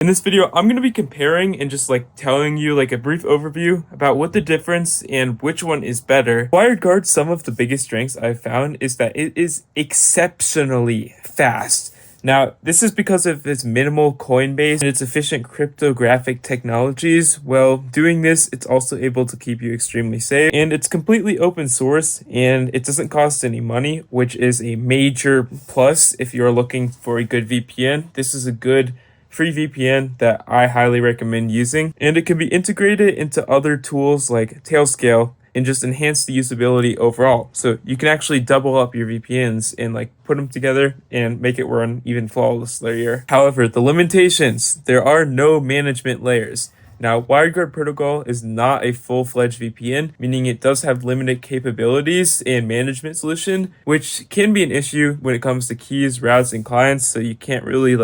In this video, I'm going to be comparing and just telling you a brief overview about what the difference and which one is better. Wireguard, some of the biggest strengths I've found is that it is exceptionally fast. Now, this is because of its minimal coin base and its efficient cryptographic technologies. Well, doing this, it's also able to keep you extremely safe, and it's completely open source, and it doesn't cost any money, which is a major plus if you're looking for a good VPN. This is a good free VPN that I highly recommend using, and it can be integrated into other tools like Tailscale and just enhance the usability overall. So you can actually double up your VPNs and put them together and make it run even flawlessly. However, the limitations, there are no management layers. Now, WireGuard protocol is not a full-fledged VPN, meaning it does have limited capabilities and management solution, which can be an issue when it comes to keys, routes, and clients. So you can't really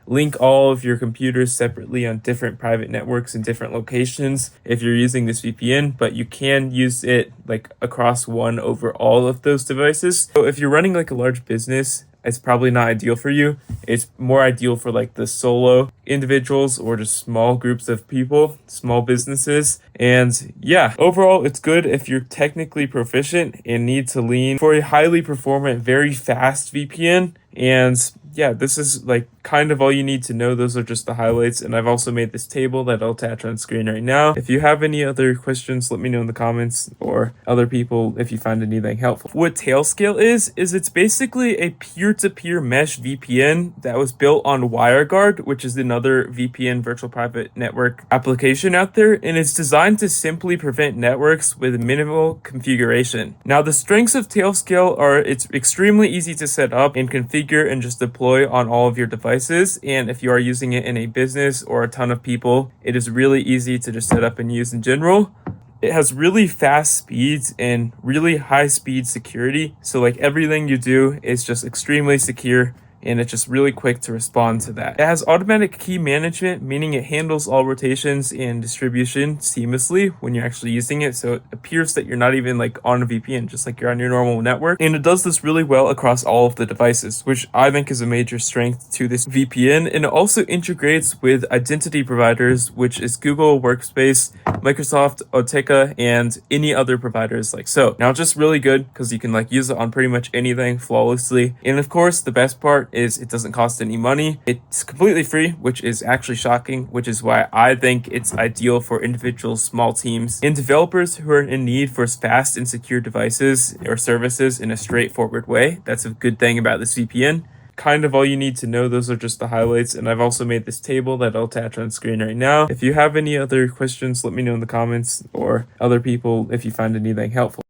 link all of your computers separately on different private networks in different locations if you're using this VPN, but you can use it across one over all of those devices. So if you're running a large business, it's probably not ideal for you. It's more ideal for the solo individuals or just small groups of people, small businesses. And yeah, overall, it's good if you're technically proficient and need to lean for a highly performant, very fast VPN. And yeah, this is kind of all you need to know. Those are just the highlights. And I've also made this table that I'll attach on screen right now. If you have any other questions, let me know in the comments, or other people if you find anything helpful. What Tailscale is it's basically a peer-to-peer mesh VPN that was built on Wireguard, which is another VPN virtual private network application out there. And it's designed to simply prevent networks with minimal configuration. Now, the strengths of Tailscale are it's extremely easy to set up and configure and just deploy on all of your devices. And if you are using it in a business or a ton of people, it is really easy to just set up and use in general. It has really fast speeds and really high speed security. So everything you do is just extremely secure, and it's just really quick to respond to that. It has automatic key management, meaning it handles all rotations and distribution seamlessly when you're actually using it. So it appears that you're not even on a VPN, just you're on your normal network. And it does this really well across all of the devices, which I think is a major strength to this VPN. And it also integrates with identity providers, which is Google Workspace, Microsoft, Oteka, and any other providers so. Now, just really good because you can use it on pretty much anything flawlessly. And of course, the best part is it doesn't cost any money. It's completely free, which is actually shocking, which is why I think it's ideal for individual small teams and developers who are in need for fast and secure devices or services in a straightforward way. That's a good thing about this VPN. Kind of all you need to know. Those are just the highlights, and I've also made this table that I'll attach on screen right now. If you have any other questions, let me know in the comments, or other people if you find anything helpful.